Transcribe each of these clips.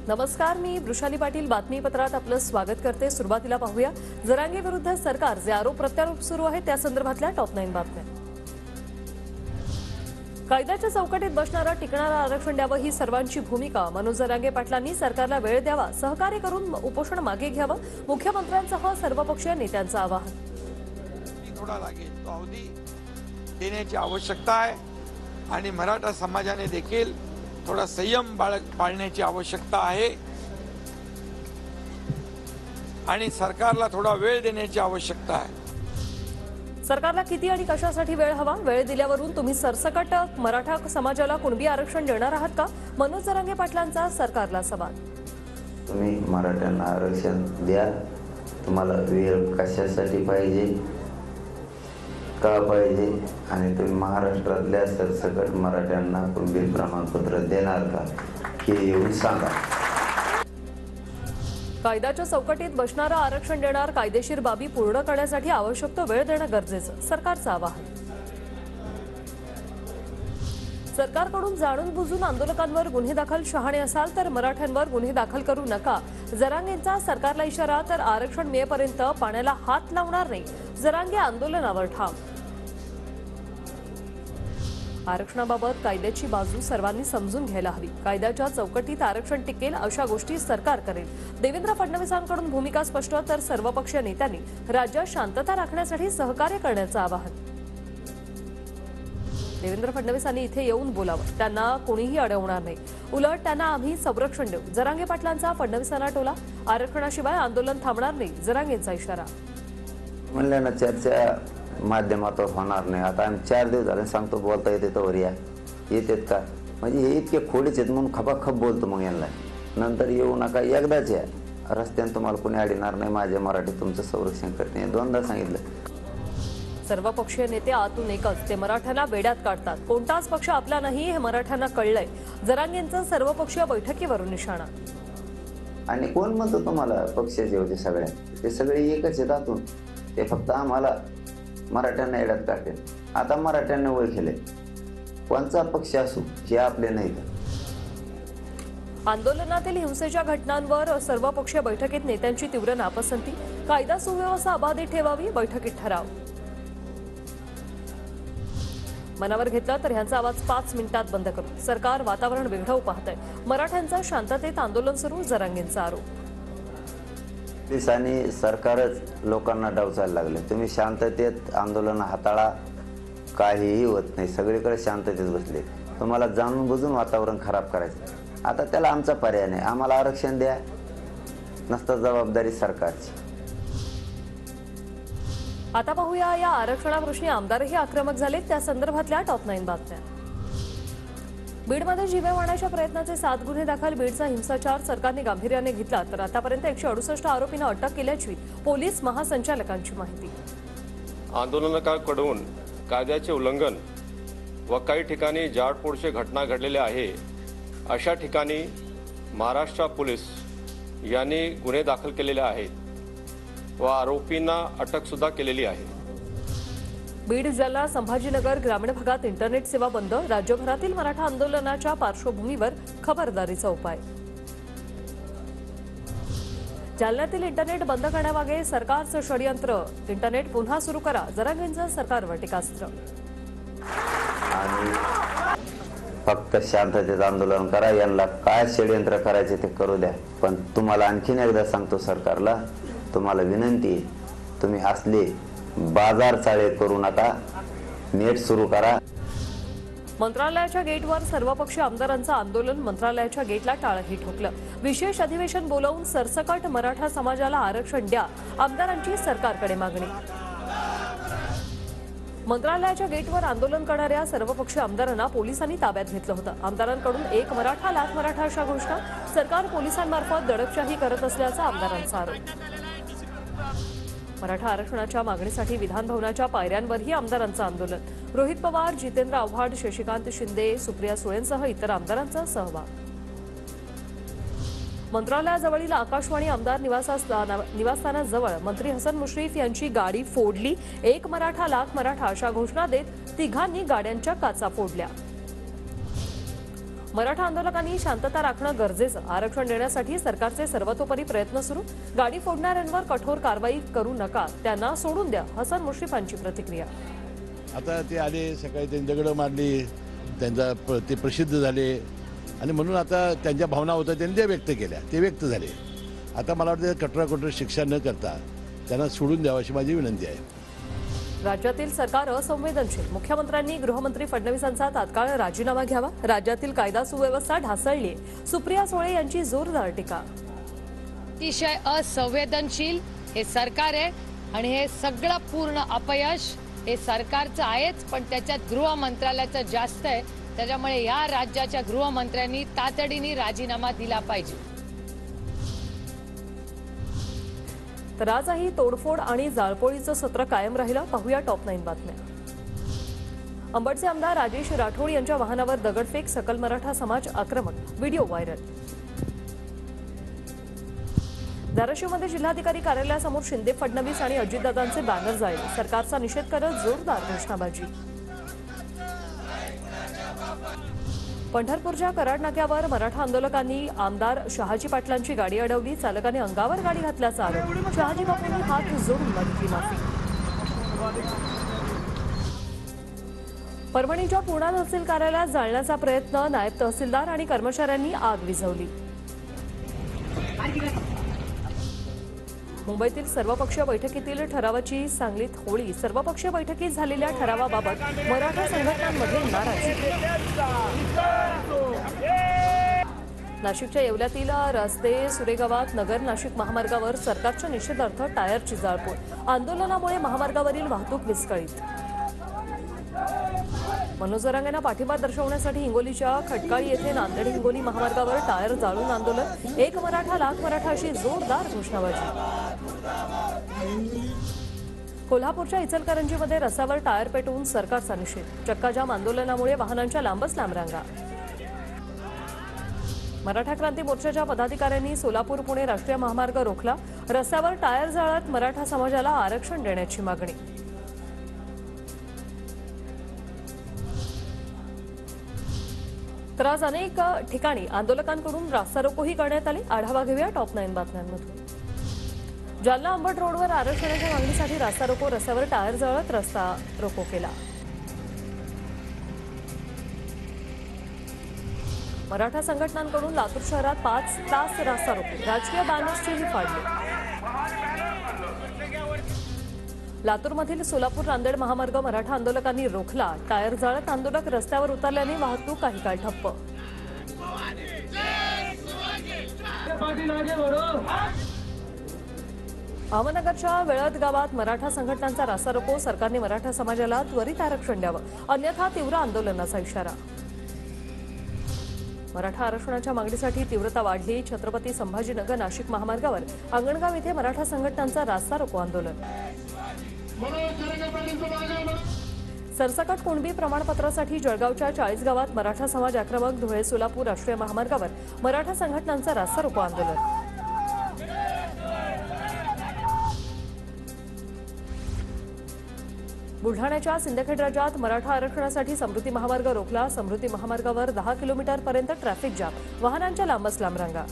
नमस्कार, मी वृषाली पाटील बातमीपत्रात आपलं स्वागत करते। सुरुवातीला पाहूया जरांगे विरुद्ध सरकार जे आरोप प्रत्यारोप सुरू आहेत त्या संदर्भातल्या टॉप 9 बातम्या। कायद्याच्या चौकटीत बसणारा टिकणारा आरक्षण द्यावं ही सर्वांची भूमिका। मनोज जरांगे पाटलांनी सरकारला वेळ द्यावा, सहकार्य करून उपोषण मागे घ्यावं, मुख्यमंत्र्यांसह सर्वपक्षीय नेत्यांचं आवाहन। थोडा लागेल तो अवधी देण्याची आवश्यकता आहे आणि मराठा समाजाने देखील थोड़ा संयम पाळण्याची आवश्यकता आहे आणि सरकारला थोडा वेळ देण्याची आवश्यकता आहे। सरकारला किती आणि कशासाठी वेळ हवा? वेळ दिल्यावरून तुम्ही सरसकट मराठा समाजाला कुणबी आरक्षण देणार आहात का? मनोज जरांगे पाटलांचा सरकारला सवाल। तुम्ही मराठ्यांना आरक्षण द्या, तुम्हाला वेळ कशासाठी पाहिजे, का पाहिजे आणि तुम्ही महाराष्ट्रातल्या सरसकट मराठ्यांना कुणबी प्रमाणपत्र देणार का हे येऊन सांगा। कायद्याच्या चौकटीत बसणारं आरक्षण देणार, कायदेशीर बाबी पूर्ण करण्यासाठी आवश्यक तो वेळ देणं गरजेचं, सरकारचं आवाहन। सरकारकडून जाणून बुजून आंदोलकांवर गुन्हे दाखल शहाणे असाल तर मराठ्यांवर गुन्हे दाखल करू नका, जरांगेंचा सरकारला इशारा। तर आरक्षण मिळेपर्यंत पाण्याला हात लावणार नाही, जरांगे आंदोलनावर ठाम। आरक्षणाबाबत कायद्याची बाजू सर्वांनी समजून घ्यायला हवी। कायद्याच्या चौकटीत आरक्षण टिकेल अशा गोष्टी सरकार करेल। देवेंद्र फडणवीसांकडून भूमिका स्पष्ट, तर सर्वपक्षीय नेत्यांनी राज्यात शांतता राखण्यासाठी सहकार्य करण्याचं आवाहन। देवेंद्र फडणवीसांनी इथे येऊन बोलावं, त्यांना कोणीही अडवणार नाही, उलट त्यांना आम्ही संरक्षण देऊ, जरांगे पाटलांचा फडणवीसांना टोला। आरक्षणाशिवाय आंदोलन थांबणार नाही, जरांगेंचा इशारा। म्हणलं ना चर्चा माध्यमातून होणार नाही। आता आम्ही 4 दिवस झाले सांगतो, बोलता येते तर या येतात का, म्हणजे हे इतके खोडीच आहेत म्हणून खपाखप बोलतो मग यांना। नंतर येऊ नका, एकदाच या, रस्त्याने तुम्हाला कोणी अडणार नाही, माझे मराठी तुमचं संरक्षण करते, 2दा सांगितलं। सर्वपक्षीय नेते आतून एकच, ते मराठ्यांना बेड्यात काढतात। कोणताच पक्ष आपला नाही हे मराठ्यांना कळलंय, जरांगेंचं सर्वपक्षीय बैठकीवरून निशाणा। आणि कोण म्हणतो तुम्हाला पक्षाचे होते सगळ्या, ते सगळे एकच आहेत आतून, ते फक्त आम्हाला मराठ्यांना येड्यात काढते। आता मराठ्यांना ओळखले, कोणचा पक्ष असू हे आपले नाहीत। आंदोलनातील हिंसेच्या घटनांवर सर्वपक्षीय बैठकीत नेत्यांची तीव्र नापसंती, कायदा सुव्यवस्था अबाधित ठेवावी, बैठकीत ठराव। मनावर घेतला तर ह्यांचा आवाज 5 मिनिटात बंद करू, सरकार वातावरण बिघडवू पाहतंय। मराठ्यांचा शांततेत आंदोलन सुरू, जरांगेंचा आरोप। पोलिसांनी सरकारच लोकांना डावचायला लागले, तुम्ही शांततेत आंदोलन हाताळा, काहीही होत नाही, सगळीकडे शांततेत बसले, तुम्हाला जाणून बुजून वातावरण खराब करायचं। आता त्याला आमचा पर्याय नाही, आम्हाला आरक्षण द्या, नसतं जबाबदारी सरकारची। आता पाहूया या आरक्षणाप्रश्नी आमदारही आक्रमक झालेत, त्या संदर्भातल्या टॉप 9 बातम्या। बीडमध्ये जीवे मारण्याच्या प्रयत्नाचे 7 गुन्हे दाखल, बीडचा हिंसाचार सरकारने गांभीर्याने घेतला, तर आतापर्यंत 168 आरोपींना अटक केल्याची पोलीस महासंचालकांची माहिती। आंदोलनकारांकडून कायद्याचे उल्लंघन व काही ठिकाणी जाळपोळचे घटना घडलेल्या आहे, अशा ठिकाणी महाराष्ट्र पोलीस यांनी गुन्हे दाखल केलेले आहेत व आरोपींना अटक सुद्धा केलेली आहे। बीड जिल्हा संभाजीनगर ग्रामीण भागात इंटरनेट सेवा बंद, राज्यभरातील मराठा आंदोलनाच्या पार्श्वभूमीवर खबरदारीचा उपाय। जालन्यातील इंटरनेट बंद करण्यामागे सरकारचं षडयंत्र, इंटरनेट पुन्हा सुरू करा, जरांगेंचं सरकारवर टीकास्त्र। आणि फक्त शांततेत आंदोलन करा, यांना काय षडयंत्र करायचे ते करू द्या, पण तुम्हाला आणखीन एकदा सांगतो, सरकारला तुम्हाला विनंती आहे, तुम्ही असले बाजार चाळे करू नका, नेट सुरू करा। मंत्रालयाच्या गेटवर सर्वपक्षीय आमदारांचं आंदोलन, मंत्रालयाच्या गेटला टाळंही ठोकलं। विशेष अधिवेशन बोलावून सरसकट मराठा समाजाला आरक्षण द्या, आमदारांची सरकारकडे मागणी। मंत्रालयाच्या गेटवर आंदोलन करणाऱ्या सर्वपक्षीय आमदारांना पोलिसांनी ताब्यात घेतलं होतं। आमदारांकडून 1 मराठा लाख मराठा अशा घोषणा, सरकार पोलिसांमार्फत दडपशाही करत असल्याचा आमदारांचा आरोप। मराठा आरक्षणाच्या मागणीसाठी विधान भवनाच्या पायऱ्यांवरही आमदारांचं आंदोलन, रोहित पवार, जितेंद्र आव्हाड, शशिकांत शिंदे, सुप्रिया सुळेंसह इतर आमदारांचा सहभाग। मंत्रालयाजवळील आकाशवाणी आमदार निवासस्थानाजवळ मंत्री हसन मुश्रीफ यांची गाडी फोडली, 1 मराठा लाख मराठा अशा घोषणा देत तिघांनी गाड्यांच्या काचा फोडल्या। मराठा आंदोलकांनी शांतता राखणं गरजेचं, आरक्षण देण्यासाठी सरकारचे सर्वतोपरी प्रयत्न सुरू, गाडी फोडणाऱ्यांवर कठोर कारवाई करू नका, त्यांना सोडून द्या, हसन मुश्रीफांची प्रतिक्रिया. आता ते आले, सकाळी त्यांनी दगडं मारली, ते प्रसिद्ध झाले आणि म्हणून आता त्यांच्या भावना होत्या त्यांनी त्या व्यक्त केल्या, ते व्यक्त झाले. आता मला वाटतं कठोर शिक्षा न करता त्यांना सोडून द्यावं अशी माझी विनंती आहे. राज्यातील सरकार असंवेदनशील, मुख्यमंत्र्यांनी गृहमंत्री फडणवीसांचा तात्काळ राजीनामा घ्यावा, राज्यातील कायदा सुव्यवस्था ढासळली, सुप्रिया सुळे यांची जोरदार टीका. अतिशय असंवेदनशील हे सरकार आहे आणि हे सगळं पूर्ण अपयश हे सरकारचं आहेच, पण त्याच्यात गृह मंत्रालयाचं जास्त आहे. त्याच्यामुळे या राज्याच्या गृहमंत्र्यांनी तातडीने राजीनामा दिला पाहिजे. तर आजही तोडफोड आणि जाळपोळीचं सत्र कायम राहिलं. पाहूया टॉप 9 बातम्या. अंबडचे आमदार राजेश राठोड यांच्या वाहनावर दगडफेक, सकल मराठा समाज आक्रमक, व्हिडिओ व्हायरल. धाराशिवमध्ये जिल्हाधिकारी कार्यालयासमोर शिंदे, फडणवीस आणि अजितदादांचे बॅनर जाळले, सरकारचा निषेध करत जोरदार घोषणाबाजी. पंढरपूरच्या कराड नाक्यावर मराठा आंदोलकांनी आमदार शहाजी पाटलांची गाडी अडवली, चालकाने अंगावर गाडी घातल्याचा आरोप, शहाजी बापूंनी हात जोडून मागितली माफी. परभणीच्या पूर्णा तहसील कार्यालयात जाळण्याचा प्रयत्न, नायब तहसीलदार आणि कर्मचाऱ्यांनी आग विझवली. मुंबईतील सर्वपक्षीय बैठकीतील ठरावाची सांगलीत होळी, सर्वपक्षीय बैठकीत झालेल्या ठरावाबाबत मराठा संघटनांमध्ये नाराजी. नाशिकच्या येवल्यातील रस्ते सुरेगावात नगर नाशिक महामार्गावर सरकारच्या निषेधार्थ टायरची जाळपोळ, आंदोलनामुळे महामार्गावरील वाहतूक विस्कळीत. मनोज जरांगेंना पाठिंबा दर्शवण्यासाठी हिंगोलीच्या खटकाळी येथे नांदेड हिंगोली महामार्गावर टायर जाळून आंदोलन, एक मराठा लाख मराठा अशी जोरदार घोषणाबाजी. कोल्हापूरच्या इचलकरंजीमध्ये रस्त्यावर टायर पेटवून सरकारचा निषेध, चक्काजाम आंदोलनामुळे वाहनांच्या लांबच लांब रांगा. मराठा क्रांती मोर्चाच्या पदाधिकाऱ्यांनी सोलापूर पुणे राष्ट्रीय महामार्ग रोखला, रस्त्यावर टायर जाळत मराठा समाजाला आरक्षण देण्याची मागणी. तर आज अनेक ठिकाणी आंदोलकांकडून रास्ता रोकोही करण्यात आले. आढावा घेऊया टॉप 9 बातम्यांमधून. जालना अंबड रोडवर आरक्षणाच्या मागणीसाठी रास्ता रोको, रस्त्यावर टायर जाळत रस्ता रोको केला. मराठा संघटनांकडून लातूर शहरात 5 तास रास्ता रोको, राजकीय बॅनर्सचीही फाडली. लातूरमधील सोलापूर नांदेड महामार्ग मराठा आंदोलकांनी रोखला, टायर जाळत आंदोलक रस्त्यावर उतरल्याने वाहतूक काही काळ ठप्प. अहमदनगरच्या वेळद गावात मराठा संघटनांचा रास्ता रोको, सरकारने मराठा समाजाला त्वरित आरक्षण द्यावं, अन्यथा तीव्र आंदोलनाचा इशारा. मराठा आरक्षणाच्या मागणीसाठी तीव्रता वाढली, छत्रपती संभाजीनगर नाशिक महामार्गावर अंगणगाव येथे मराठा संघटनांचा रास्ता रोको आंदोलन. सरसकट कुणबी प्रमाणपत्रासाठी जळगावच्या 40 गावात मराठा समाज आक्रमक, धुळे सोलापूर राष्ट्रीय महामार्गावर मराठा संघटनांचा रास्ता रोको आंदोलन. बुलढाण्याच्या सिंदखेड राज्यात मराठा आरक्षणासाठी समृद्धी महामार्ग रोखला, समृद्धी महामार्गावर 10 किलोमीटरपर्यंत ट्रॅफिक जाम, वाहनांच्या लांबच लांब रांगा.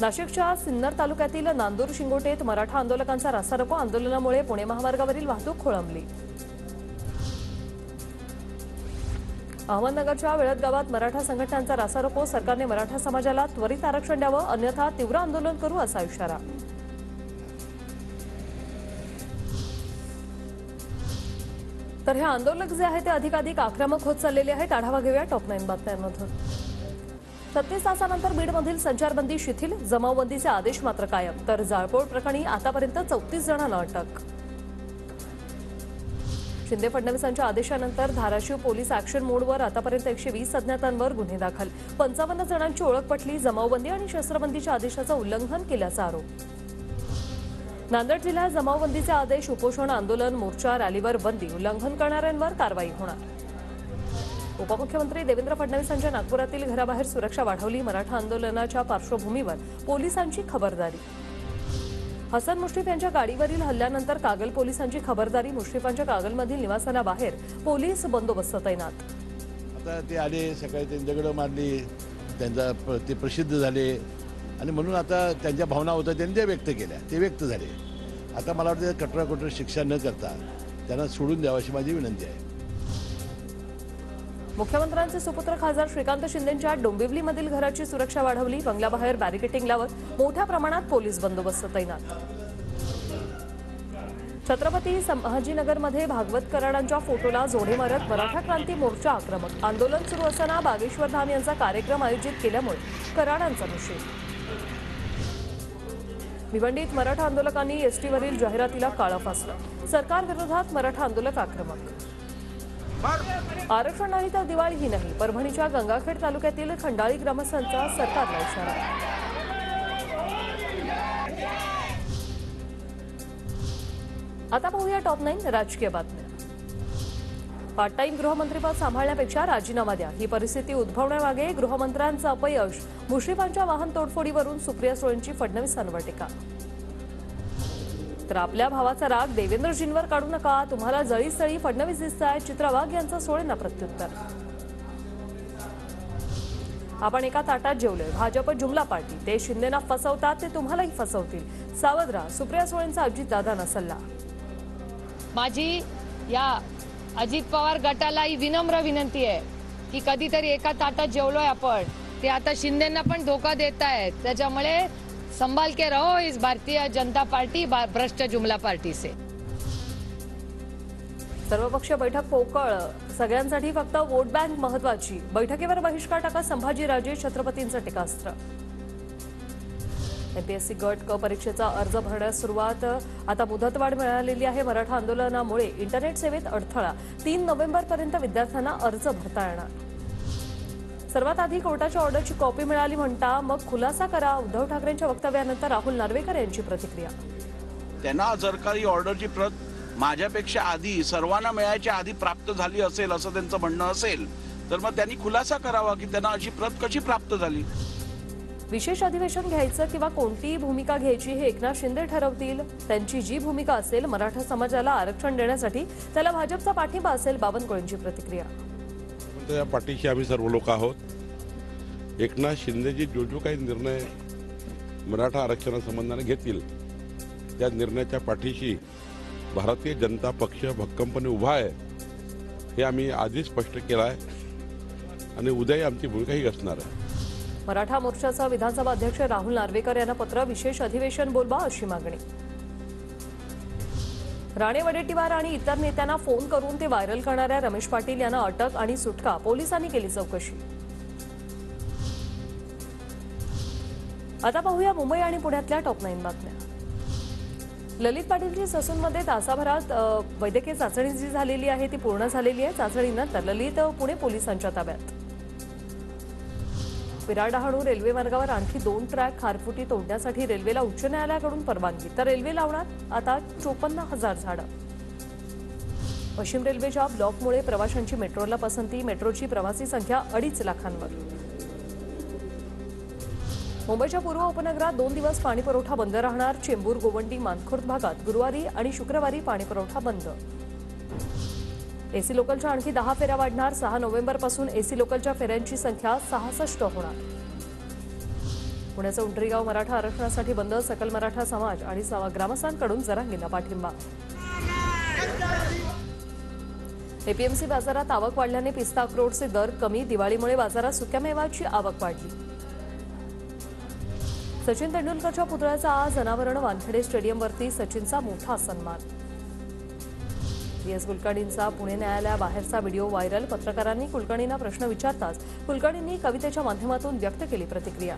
नाशिकच्या सिन्नर तालुक्यातील नांदूर शिंगोटेत मराठा आंदोलकांचा रास्ता रोको, आंदोलनामुळे पुणे महामार्गावरील वाहतूक खोळंबली. अहमदनगरच्या वेळद गावात मराठा संघटनांचा रास्ता रोको, सरकारने मराठा समाजाला त्वरित आरक्षण द्यावं, अन्यथा तीव्र आंदोलन करू असा इशारा. तर हे आंदोलक जे आहे ते अधिकाधिक आक्रमक होत चाललेले आहेत. आढावा घेऊया टॉप 9 बातम्यांमधून. 36 तासानंतर बीडमधील संचारबंदी शिथिल, जमावबंदीचे आदेश मात्र कायम, तर जाळपोळ प्रकरणी आतापर्यंत 34 जणांना अटक. शिंदे फडणवीसांच्या आदेशानंतर धाराशिव पोलीस ऍक्शन मोडवर आतापर्यंत 120 अज्ञातांवर गुन्हे दाखल, 55 जणांची ओळख पटली, जमावबंदी आणि शस्त्रबंदीच्या आदेशाचं उल्लंघन केल्याचा आरोप. नांदेड जिल्ह्यात जमावबंदीचे आदेश, उपोषण, आंदोलन, मोर्चा, रॅलीवर बंदी, उल्लंघन करणाऱ्यांवर कारवाई होणार. उपमुख्यमंत्री देवेंद्र फडणवीसांच्या नागपुरातील घराबाहेर सुरक्षा वाढवली, मराठा आंदोलनाच्या पार्श्वभूमीवर पोलिसांची खबरदारी. हसन मुश्रीफ यांच्या गाडीवरील हल्ल्यानंतर कागल पोलिसांची खबरदारी. मुश्रीफांच्या कागलमधील निवासाबाहेर पोलीस बंदोबस्त तैनात. आता ते आले सकाळी त्यांनी दगडं मारली, ते प्रसिद्ध झाले आणि म्हणून आता त्यांच्या भावना होत्या त्यांनी त्या व्यक्त केल्या, ते व्यक्त झाले. आता मला वाटतं कठोर शिक्षा न करता त्यांना सोडून द्यावं अशी माझी विनंती आहे. मुख्यमंत्र्यांचे सुपुत्र खासदार श्रीकांत शिंदेंच्या डोंबिवलीमधील घराची सुरक्षा वाढवली. बंगल्याबाहेर बॅरिकेटिंग लावत मोठ्या प्रमाणात पोलीस बंदोबस्त तैनात. छत्रपती संभाजीनगरमध्ये भागवत कराडांच्या फोटोला जोडे मारत मराठा क्रांती मोर्चा आक्रमक. आंदोलन सुरू असताना बागेश्वर धाम यांचा कार्यक्रम आयोजित केल्यामुळे कराडांचा निषेध. भिवंडीत मराठा आंदोलकांनी एसटीवरील जाहिरातीला काळं फासलं. सरकार विरोधात मराठा आंदोलक आक्रमक. आरक्षण नाही तर दिवाळीही नाही. परभणीच्या गंगाखेड तालुक्यातील खंडाळी ग्रामस्थांचा सरकारला इशारा. आता पाहूया टॉप 9 राजकीय बातम्या. पार्ट टाइम गृहमंत्रीपद सांभाळण्यापेक्षा राजीनामा द्या, ही परिस्थिती उद्भवण्यामागे गृहमंत्र्यांचं अपयश. मुश्रीफांच्या वाहन तोडफोडीवरून सुप्रिया सुळेंची फडणवीसांवर टीका. तर आपल्या भावाचा राग देवेंद्रजींवर काढू नका, तुम्हाला जळीस्थळी फडणवीस दिसताय. चित्रा वाघ यांचं सोळेंना प्रत्युत्तर. आपण एका ताटात जेवलोय, भाजप जुमला पार्टी. ते शिंदेना फसवतात, ते तुम्हालाही फसवतील. सावध राहा, सुप्रिया सुळेंचा अजितदादांना सल्ला. माझी या अजित पवार गटाला ही विनम्र विनंती आहे की कधीतरी एका ताटात जेवलोय आपण, ते आता शिंदेना पण धोका देत आहेत. त्याच्यामुळे संभाल के रहो इस भारतीय जनता पार्टी भ्रष्ट जुमला पार्टी से. सर्वपक्षीय बैठक पोकळ, सगळ्यांसाठी फक्त वोट बँक महत्वाची. बैठकीवर बहिष्कार टाका संभाजीराजे, छत्रपतींचं टीकास्त्र. एमपीएससी गट क परीक्षेचा अर्ज भरण्यास सुरुवात. आता मुदतवाढ मिळालेली आहे. मराठा आंदोलनामुळे इंटरनेट सेवेत अडथळा. 3 नोव्हेंबरपर्यंत विद्यार्थ्यांना अर्ज भरता येणार. सर्वात आधी कोर्टाच्या ऑर्डरची कॉपी मिळाली म्हणता मग खुलासा करा. उद्धव ठाकरेंच्या वक्तव्यानंतर राहुल नार्वेकर यांची प्रतिक्रिया. त्यांना जर का ही ऑर्डरची प्रत माझ्यापेक्षा आधी सर्वांना मिळायच्या आधी प्राप्त झाली असेल असं त्यांचं म्हणणं असेल तर मग त्यांनी खुलासा करावा की त्यांना अशी प्रत कशी प्राप्त झाली. विशेष अधिवेशन घ्यायचं किंवा कोणतीही भूमिका घ्यायची हे एकनाथ शिंदे ठरवतील. त्यांची जी भूमिका असेल मराठा समाजाला आरक्षण देण्यासाठी त्याला भाजपचा पाठिंबा असेल. बावनकुळेंची प्रतिक्रिया. या पाठीशी आम्ही सर्व लोक आहोत. एकनाथ शिंदेजी जो काही निर्णय मराठा आरक्षणासंबंधाने घेतील त्या निर्णयाच्या पाठीशी भारतीय जनता पक्ष भक्कमपणे उभा आहे. हे आम्ही आधीच स्पष्ट केलं आहे आणि उद्याही आमची भूमिका ही असणार आहे. मराठा मोर्चाचा विधानसभा अध्यक्ष राहुल नार्वेकर यांना पत्र. विशेष अधिवेशन बोलवा अशी मागणी. राणे वडेट्टीवार आणि इतर नेत्यांना फोन करून ते व्हायरल करणाऱ्या रमेश पाटील यांना अटक आणि सुटका. पोलिसांनी केली चौकशी. आता पाहूया मुंबई आणि पुण्यातल्या टॉप 9 बातम्या. ललित पाटीलची ससूनमध्ये तासाभरात वैद्यकीय चाचणी जी झालेली आहे ती पूर्ण झालेली आहे. चाचणीनंतर ललित पुणे पोलिसांच्या ताब्यात. विरार डहाणू रेल्वे मार्गावर आणखी 2 ट्रॅक खारफुटी तोडण्यासाठी रेल्वेला उच्च न्यायालयाकडून परवानगी. तर रेल्वे लावणार आता 54,000 झाडं. पश्चिम रेल्वेच्या ब्लॉकमुळे प्रवाशांची मेट्रोला पसंती. मेट्रोची प्रवासी संख्या 2.5 लाखांवर. मुंबईच्या पूर्व उपनगरात 2 दिवस पाणीपुरवठा बंद राहणार. चेंबूर, गोवंडी, मानखुर्द भागात गुरुवारी आणि शुक्रवारी पाणीपुरवठा बंद. एसी लोकलच्या आणखी 10 फेऱ्या वाढणार. 6 नोव्हेंबरपासून एसी लोकलच्या फेऱ्यांची संख्या 66 होणार. पुण्याचं उंटरीगाव मराठा आरक्षणासाठी बंद. सकल मराठा समाज आणि ग्रामस्थांकडून जरांगीला पाठिंबा. एपीएमसी बाजारात आवक वाढल्याने पिस्ता अक्रोडचे दर कमी. दिवाळीमुळे बाजारात सुक्या मेवाची आवक वाढली. सचिन तेंडुलकरच्या पुतळ्याचा आज अनावरण. वानखेडे स्टेडियमवरती सचिनचा मोठा सन्मान. व्हीएस कुलकर्णींचा पुणे न्यायालयाबाहेरचा व्हिडिओ व्हायरल. पत्रकारांनी कुलकर्णींना प्रश्न विचारताच कुलकर्णींनी कवितेच्या माध्यमातून व्यक्त केली प्रतिक्रिया.